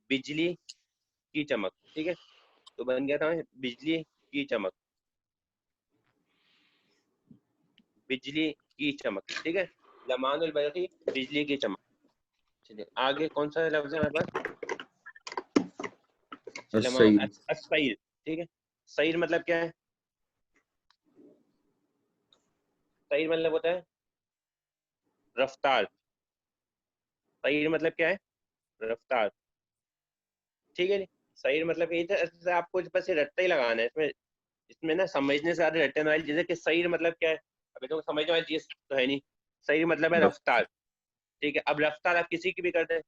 بجلی کی چمک ٹھیک ہے. تو بن گیا تھا بجلی کی چمک، بجلی کی چمک ٹھیک ہے. لمعان البرقی بجلی کی چمک. چلیے آگے کون سا لفظ ہے ہمارے پاس؟ السیر ٹھیک ہے. سیر مطلب کیا ہے؟ سیر مطلب ہوتا ہے رفتار. سیر مطلب کیا ہے؟ رفتار ٹھیک ہے. سیر مطلب یہ آپ کو بس رٹتا ہی لگانا ہے، اس میں نا سمجھنے سے زیادہ رٹنے والی چیز ہے کہ سیر مطلب کیا ہے. ابھی تو سمجھنے والی چیز تو ہے نہیں. سیر مطلب ہے رفتار ٹھیک ہے. اب رفتار آپ کسی کی بھی کرتے ہیں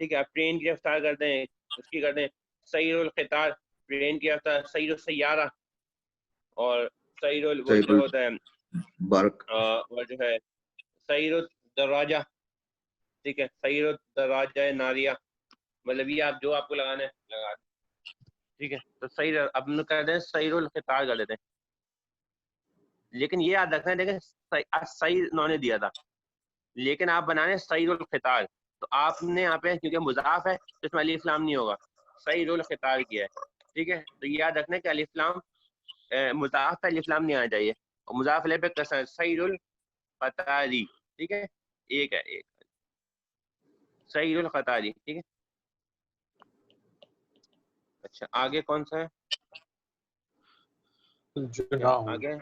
ٹھیک ہے. آپ ٹرین کی رفتار کرتے ہیں، اس کی کرتے ہیں. سیر القطار ٹرین کی رفتار، سیر السیارہ، اور سیر وہ جو ہوتا ہے برق، وہ جو ہے سیر الدراجہ ٹھیک ہے. سیر الدراجہ ناریہ، مطلب یہ آپ جو آپ کو لگانا ہے لگا ٹھیک ہے. تو سیر اب ہم کر دیں سیر القطار کر دیتے ہیں. لیکن یہ یاد رکھنا ہے، دیکھیں سیر انہوں نے دیا تھا لیکن آپ بنانے سیر القطار، تو آپ نے یہاں پہ کیونکہ مضاف ہے تو اس میں الف لام نہیں ہوگا، سیر القطار کیا ہے ٹھیک ہے. تو یہ یاد رکھنا ہے کہ الف لام مضاف پہ الف لام نہیں آنا چاہیے، اور مضاف علیہ پہ کسر، سیر القطاری ٹھیک ہے. ایک ہے ایک سیر القطاری ٹھیک ہے. اچھا آگے کون سا ہے؟ آگے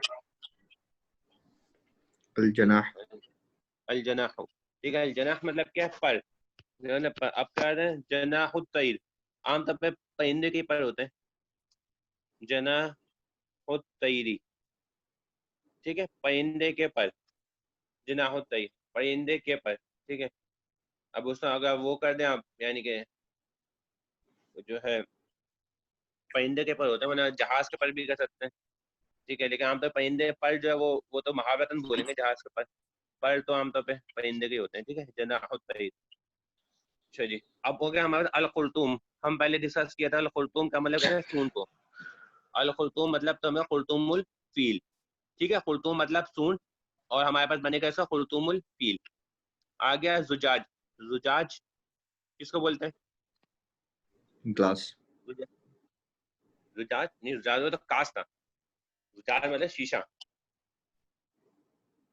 الجناح، الجناح ٹھیک ہے. الجناح مطلب کیا ہے؟ پر. اب کیا ہے جناح الطیر، عام طور پہ پرندے کے پر ہوتے ہیں، جناح الطیری ٹھیک ہے. پرندے کے پر، جناح الطیر پرندے کے پر ٹھیک ہے. اب اس میں اگر وہ کر دیں آپ، یعنی کہ جو ہے پرندے کے پر ہوتے ہیں، ورنہ جہاز کے پر بھی کر سکتے ہیں ٹھیک ہے. لیکن عام طور پرندے پر جو ہے وہ تو محاورتاً بولیں گے جہاز کے پر تو عام طور پہ پرندے کے ہوتے ہیں ٹھیک ہے. جناح الطیر. اچھا جی اب ہو گیا ہمارا الخرطوم. ہم پہلے ڈسکس کیا تھا الخرطوم کا مطلب کیا ہے، سون کو. الخرطوم مطلب تو ہمیں خرطوم الفیل ٹھیک ہے. خرطوم مطلب سون، اور ہمارے پاس بنے گا اس کا خرطوم الفیل. آ گیا زجاج. زجاج کس کو بولتے ہیں؟ گلاس. زجاج نہیں، زجاج تو کاس تھا، زجاج مطلب شیشہ.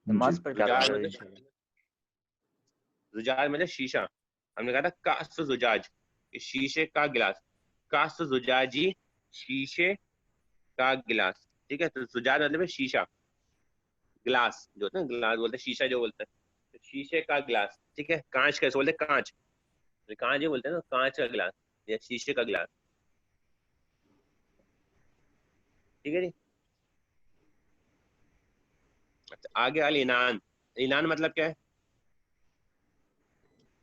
نماز پڑھ کے زجاج آتا ہے مطلب زجاج مطلب شیشہ. ہم نے کہا تھا کاس زجاج، شیشے کا گلاس. کاس زجاجی، شیشے کا گلاس. ٹھیک ہے، تو زجاج مطلب ہے شیشہ، گلاس جو ہوتا ہے گلاس بولتے ہیں، شیشہ جو بولتے ہیں، شیشے کا گلاس. ٹھیک ہے، کانچ کیسے بولتے ہیں؟ کانچ، کانچ جو بولتے ہیں نا، کانچ کا گلاس یا شیشے کا گلاس. ٹھیک ہے جی. اچھا آگے الانان. انان مطلب کیا ہے؟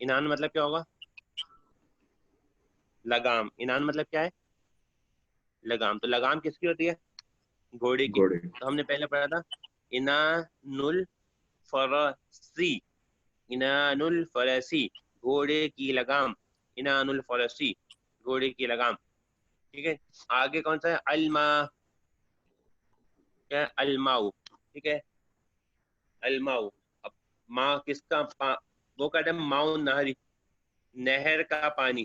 انان مطلب کیا ہوگا؟ لگام. انان مطلب کیا ہے؟ لگام. تو لگام کس کی ہوتی ہے؟ گھوڑے کی. گھوڑے. تو ہم نے پہلے پڑھا تھا انان الفرسی، انان الفرسی گھوڑے کی لگام، انان الفرسی گھوڑے کی لگام. ٹھیک ہے، آگے کون سا ہے؟ الما، کیا ہے؟ الماؤ. ٹھیک ہے، الماؤ. اب ماں کس کا؟ وہ کہتے ہیں ماؤ نہری، نہر کا پانی.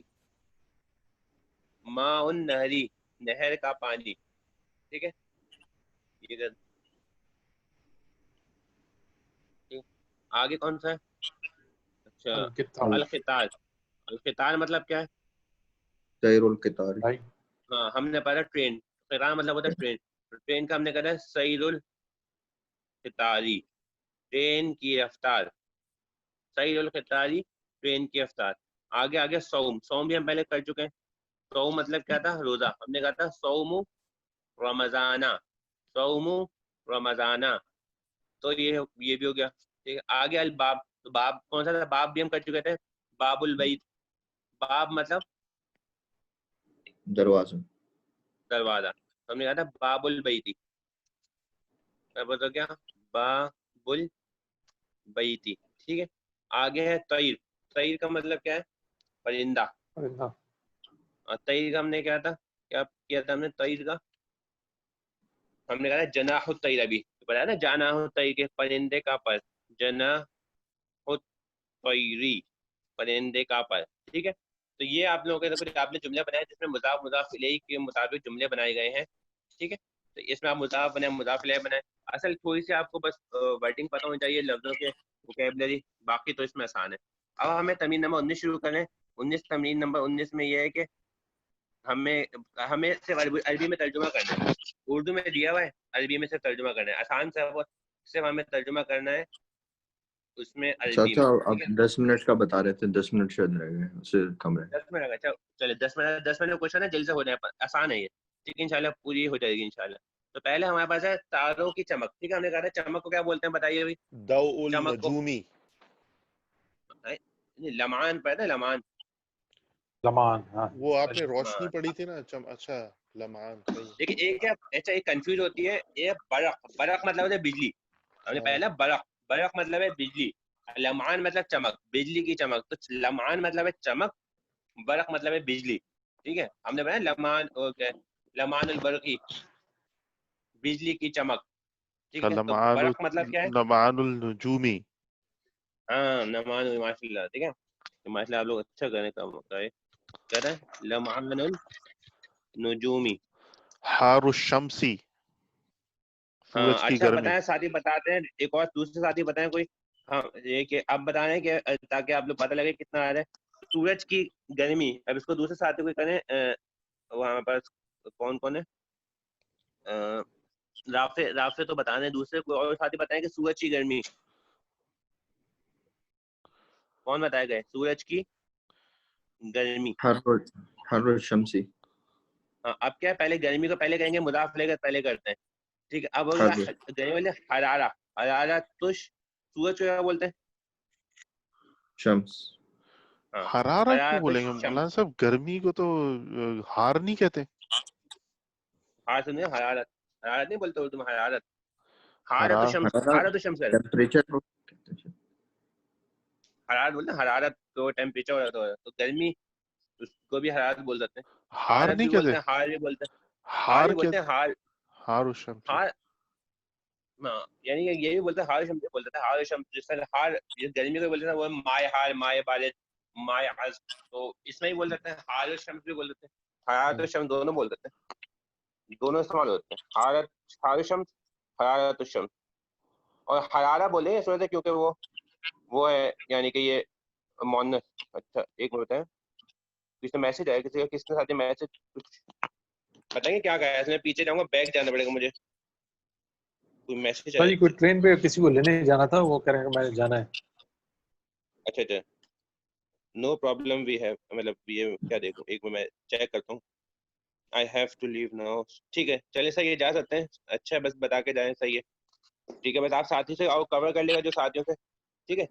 ماؤ نہری، نہر کا پانی. ٹھیک ہے، یہ آگے کون سا ہے؟ اچھا القطار. القطار. القطار مطلب کیا ہے؟ سیر القطار. ہاں ہم نے پڑھا ٹرین. قطار مطلب ہوتا ہے ٹرین. ٹرین کا ہم نے کہا ہے سیر القطاری، ٹرین کی رفتار. سیر القطاری ٹرین کی رفتار. آگے آگے صوم. صوم بھی ہم پہلے کر چکے ہیں. صوم مطلب کیا تھا؟ روزہ. ہم نے کہا تھا صوم رمضانہ، صوم رمضانہ. تو یہ بھی ہو گیا. ٹھیک ہے، آگے الباب. تو باب کون سا تھا؟ باب بھی ہم کر چکے تھے، باب البیت. باب مطلب دروازہ، دروازہ. ہم نے کہا تھا باب البیتی. کیا؟ باب البیتی. ٹھیک ہے، آگے ہے طیر. طیر کا مطلب کیا ہے؟ پرندہ. اور طیر کا ہم نے کیا تھا؟ کیا کیا تھا ہم نے طیر کا؟ ہم نے کہا تھا جناح الطیر. ابھی پتا ہے نا جناح الطیر کے پرندے کا پر، جناح الطیری پرندے کا پر. ٹھیک ہے، تو یہ آپ لوگوں کے کچھ آپ نے جملے بنائے جس میں مضاف مضاف الیہ کے مطابق جملے بنائے گئے ہیں. ٹھیک ہے، تو اس میں آپ مضاف بنائے، مضاف الیہ بنائے. اصل تھوڑی سی آپ کو بس ورڈنگ پتہ ہونی چاہیے، لفظوں کے ووکیبلری، باقی تو اس میں آسان ہے. اب ہمیں تمرین نمبر 19 شروع کریں. 19 تمرین نمبر 19 میں یہ ہے کہ ہمیں صرف عربی میں ترجمہ کرنا ہے. اردو میں دیا ہوا ہے، عربی میں صرف ترجمہ کرنا ہے. آسان سے وہ صرف ہمیں ترجمہ کرنا ہے اس میں عربی چاچا میں. آپ 10 منٹ کا بتا رہے تھے، 10 منٹ شاید رہ گئے، اس سے کم رہے. 10 منٹ. اچھا چلے 10 منٹ کوشچن ہے، جلد سے ہو جائے، آسان ہے یہ. ٹھیک ہے، انشاءاللہ پوری ہو جائے گی انشاءاللہ. تو پہلے ہمارے پاس ہے تاروں کی چمک. ٹھیک ہے، ہم نے کہا تھا چمک کو کیا بولتے ہیں؟ بتائیے ابھی. ضوء چمک کو النجومی. لمعان پڑھتے ہیں، لمعان. لمان. ہاں وہ آپ نے روشنی پڑھی تھی نا. اچھا لمعان. لیکن ایک کیا اچھا ایک کنفیوز ہوتی ہے، یہ برق. برق مطلب ہے بجلی. ہم نے پہلا برق، برق مطلب ہے بجلی. لمعان مطلب چمک، بجلی کی چمک. تو لمعان مطلب ہے چمک، برق مطلب ہے بجلی. ٹھیک ہے، ہم نے بتایا لمعان لمعان البرقی، بجلی کی چمک. ٹھیک ہے، تو برق مطلب کیا ہے؟ لمعان النجومی. ہاں لمعان، ماشاء اللہ. ٹھیک ہے، ماشاء اللہ آپ لوگ اچھا کرنے کا موقع ہے. کہہ رہے ہیں لمعان النجومی. حار الشمسی، ہاں سورج کی اچھا گرمی. بتائیں، ساتھی بتاتے ہیں. ایک اور دوسرے ساتھی بتائیں کوئی. ہاں یہ کہ اب بتا رہے ہیں کہ تاکہ آپ لوگ پتہ لگے کتنا آ رہا ہے. سورج کی گرمی. اب اس کو دوسرے ساتھی کو کریں. وہاں پاس کون کون ہے؟ رافع تو بتا رہے ہیں. دوسرے کوئی اور ساتھی بتائیں کہ سورج کی گرمی. کون بتائے گئے سورج کی گرمی؟ حر الشمسی. ہاں اب کیا ہے، پہلے گرمی کو پہلے کہیں گے، مضاف لے کر پہلے کرتے ہیں. ٹھیک ہے، اب گرمی والے حرارہ. حرارہ تش سورج کو کیا بولتے ہیں؟ شمس. حرارہ کیوں بولیں گے شمس. مولانا صاحب؟ گرمی کو تو ہار نہیں کہتے. ہار سنیں، حرارت. حرارت نہیں بولتے اردو میں، حرارت. حرارت شمس، حرارت شمس. ٹیمپریچر. حرارت بولتے ہیں، حرارت کو ٹیمپریچر ہوتا ہے. تو گرمی اس کو بھی حرارت بول سکتے ہیں، ہار حرارت نہیں بھی کہتے. بولتے ہیں، ہار بھی بولتے ہیں. ہار ہار بھی بولتے ہیں، ہار. حار الشمسی. ہار یعنی یہ بھی بولتے ہیں، ہار شمس بولتے ہیں. ہار شمس جس طرح ہار گرمی کو بولتے ہیں وہ مائع ہار، مائع بارد، مائع عذب. تو اس میں بھی بول سکتے ہیں، ہار شمس بھی بول سکتے ہیں، حرارت شمس دونوں بول سکتے ہیں. دونوں استعمال ہوتے ہیں، حرارت الشمس، حرارت الشمس. اور حرارہ بولے اس وجہ سے کیونکہ وہ ہے یعنی کہ یہ مونس. اچھا ایک منٹ ہے، کسی نے میسج آیا کسی کا، کس نے ساتھ میسج کچھ بتائیں گے کیا کہا ہے اس نے؟ پیچھے جاؤں گا، بیک جانا پڑے گا مجھے. کوئی میسج آیا؟ جی کوئی ٹرین پہ کسی کو لینے جانا تھا، وہ کہہ رہے ہیں کہ میں جانا ہے. اچھا اچھا، نو پرابلم وی ہیو، مطلب یہ کیا دیکھوں، ایک میں چیک کرتا ہوں. I have to leave now. ٹھیک ہے چلیں صحیح ہے، جا سکتے ہیں. اچھا بس بتا کے جائیں، صحیح ہے ٹھیک ہے. بس آپ ساتھی سے اور کور کر لے گا جو ساتھیوں سے، ٹھیک ہے.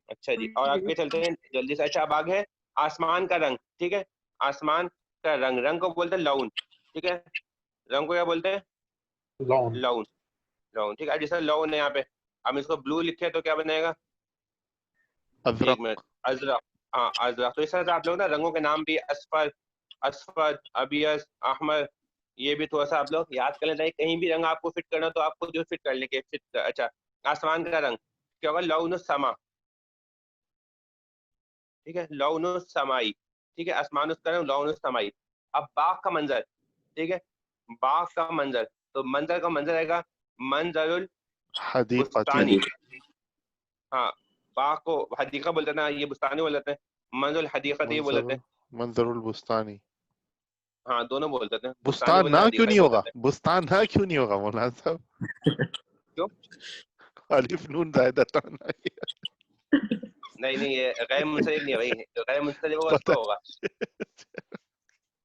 اچھا جی اور آگے چلتے ہیں جلدی سے. اچھا اب آگے ہے آسمان کا رنگ. ٹھیک ہے، آسمان کا رنگ، رنگ کو بولتے ہیں لون. ٹھیک ہے، رنگ کو کیا بولتے ہیں؟ لون. لون. لون ٹھیک ہے. جیسے لون ہے یہاں پہ، ہم اس کو بلو لکھے تو کیا بنے گا؟ ایک منٹ، ازرق. ہاں ازرق. تو اس طرح سے آپ لوگ نا رنگوں کے نام بھی اصفر، اسفد، ابیض، احمر، یہ بھی تھوڑا سا آپ لوگ یاد کر لیتے ہیں. کہیں بھی رنگ آپ کو فٹ کرنا تو آپ کو جو فٹ کر لیں گے فٹ. اچھا آسمان کا رنگ کیا ہوگا؟ لون السما. ٹھیک ہے، لون السمائی. ٹھیک ہے، آسمان اس کا رنگ لون السمائی. اب باغ کا منظر. ٹھیک ہے، باغ کا منظر، تو منظر کا منظر آئے گا منظر البستانی. ہاں باغ کو حدیقہ بولتے ہیں نا، یہ بستانی بولتے ہیں. منظر الحدیقہ یہ بولتے ہیں، منظر البستانی. ہاں دونوں بول دیتے ہیں. بستان نہ کیوں نہیں ہوگا؟ بستان نہ کیوں نہیں ہوگا مولانا صاحب؟ کیوں؟ الف نون زائدہ تان. نہیں نہیں، یہ غیر منسلک نہیں ہے بھائی، غیر منسلک ہوگا اس کو ہوگا.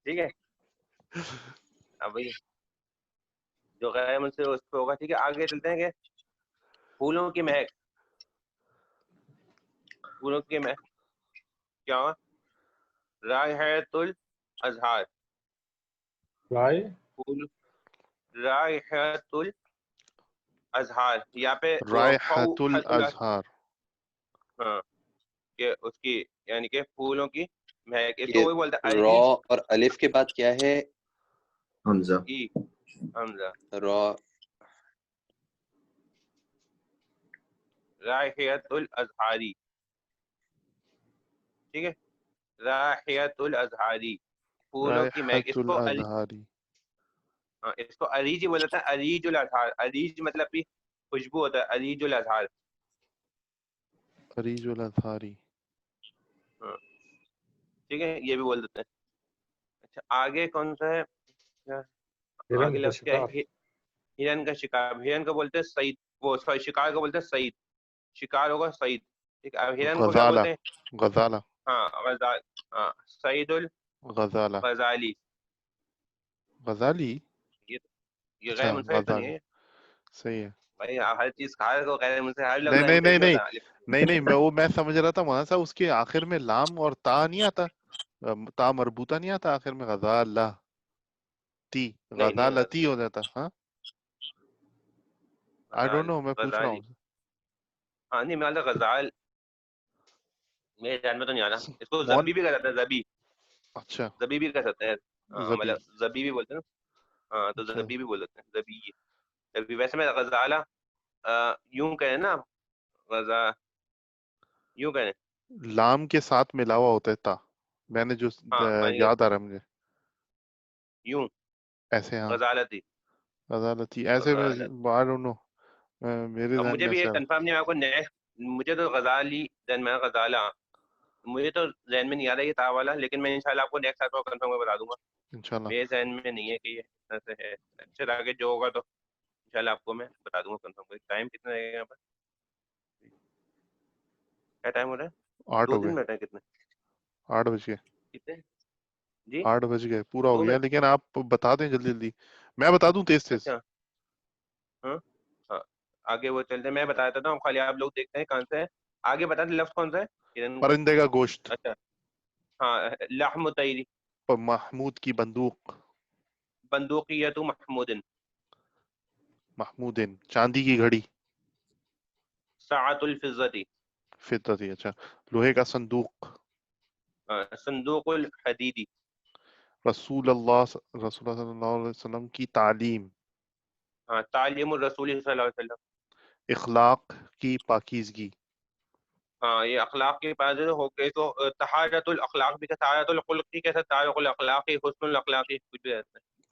ٹھیک ہے اب بھائی جو غیر منسلک اس کو ہوگا. ٹھیک ہے آگے چلتے ہیں کہ پھولوں کی مہک. پھولوں کی مہک کیا ہوا؟ رائحۃ الازہار. رائے پھول، رائحۃ الازہار یہاں پہ رائحۃ الازہار. ہاں کہ اس کی یعنی کہ پھولوں کی مہک. اس کو یہ وہی بولتا ہے را اور الف کے بعد کیا ہے؟ حمزہ. ای حمزہ. را. رائحۃ الازہاری. ٹھیک ہے، رائحۃ الازہاری پھولوں کی مہک. رائحۃ الازہاری. ہاں اس کو اریج ہی بولتا ہے، اریج الازہار. اریج مطلب بھی خوشبو ہوتا ہے، اریج الازہار. اریج الازہاری. ہاں ٹھیک ہے یہ بھی بول دیتے ہیں. اچھا آگے کون سا ہے؟ آگے ہرن کا لفظ کیا شکار. ہے؟ ہرن کا شکار. ہرن کو بولتے ہیں سعید، وہ سوری شکار کو بولتے ہیں سعید. شکار ہوگا سعید. ٹھیک ہے ہرن کو کیا غزالہ. بولتے ہیں؟ غزالہ. ہاں غزال. ہاں سعید غزالہ. الغزالی. غزالی. یہ اچھا غیر منسلک تو نہیں غزالی ہے صحیح ہے. بھائی، ہر چیز کھا کو غیر منسلک ہر لفظ نہیں غیر نہیں منسلک نہیں نہیں نہیں ہوتا. نہیں نہیں میں سمجھ رہا تھا مولانا صاحب اس کے آخر میں لام اور تا نہیں آتا، تا مربوطہ نہیں آتا آخر میں، غزالہ تی، نہیں نہیں غزالتی ہو جاتا. ہاں آئی ڈونٹ نو، میں پوچھ رہا غزالی. ہوں. ہاں نہیں میں غزال میرے ذہن میں تو نہیں آ رہا. اس کو مون. زبی بھی کہہ سکتے ہیں، زبی. اچھا زبی بھی کہہ سکتے ہیں. زبی. مطلب زبی بھی بولتے ہیں نا. ہاں تو اچھا زبی بھی بول سکتے ہیں، زبی. زبی ویسے میں غزالہ یوں کہیں نا، غزا یوں کہیں. لام کے ساتھ ملا ہوا ہوتا ہے تا، میں نے جو ہاں یاد آ رہا ہے مجھے یوں ایسے. ہاں غزالتی. غزالتی ایسے میں آئی ڈونٹ نو، میرے اب ذہن مجھے میں بھی ایسے یہ آ رہا کنفرم نہیں، آپ کو نیکسٹ مجھے تو غزالی ذہن میں غزالہ مجھے تو ذہن میں نہیں آ رہا یہ تا والا، لیکن میں انشاءاللہ آپ کو نیکسٹ آپ کو کنفرم کر بتا دوں گا. انشاءاللہ. میرے ذہن میں نہیں ہے کہ یہ اس طرح سے ہے. اچھا آگے جو ہوگا تو انشاءاللہ آپ کو میں بتا دوں گا کنفرم کر. ٹائم کتنا رہے گا یہاں پر؟ کیا ٹائم ہو رہا ہے؟ 8 ہو 2-3 گئے. منٹ ہے. کتنے 8 بج گئے. کتنے جی 8 بج گئے، پورا 2 ہو گیا. منٹ. لیکن آپ بتا دیں جلدی جلدی، میں بتا دوں تیز تیز. اچھا ہاں ہاں آگے وہ چلتے ہیں، میں بتا دیتا ہوں خالی آپ لوگ دیکھتے ہیں کہاں سے ہے. آگے بتا دیں لفظ کون سا ہے؟ پرندے کا گوشت. اچھا ہاں لحم طیری. محمود کی بندوق. بندوقیت محمود. محمود چاندی کی گھڑی. ساعۃ الفضتی. فضتی. اچھا لوہے کا صندوق. صندوق الحدیدی. رسول اللہ صلی اللہ علیہ وسلم کی تعلیم. ہاں تعلیم الرسول صلی اللہ علیہ وسلم. اخلاق کی پاکیزگی. ہاں یہ اخلاق کے پاس ہو گئے تو طہارت الاخلاق بھی، طہارت الخلق کی کیسا، طہارت الاخلاقی، حسن الاخلاقی کچھ بھی رہتا ہے.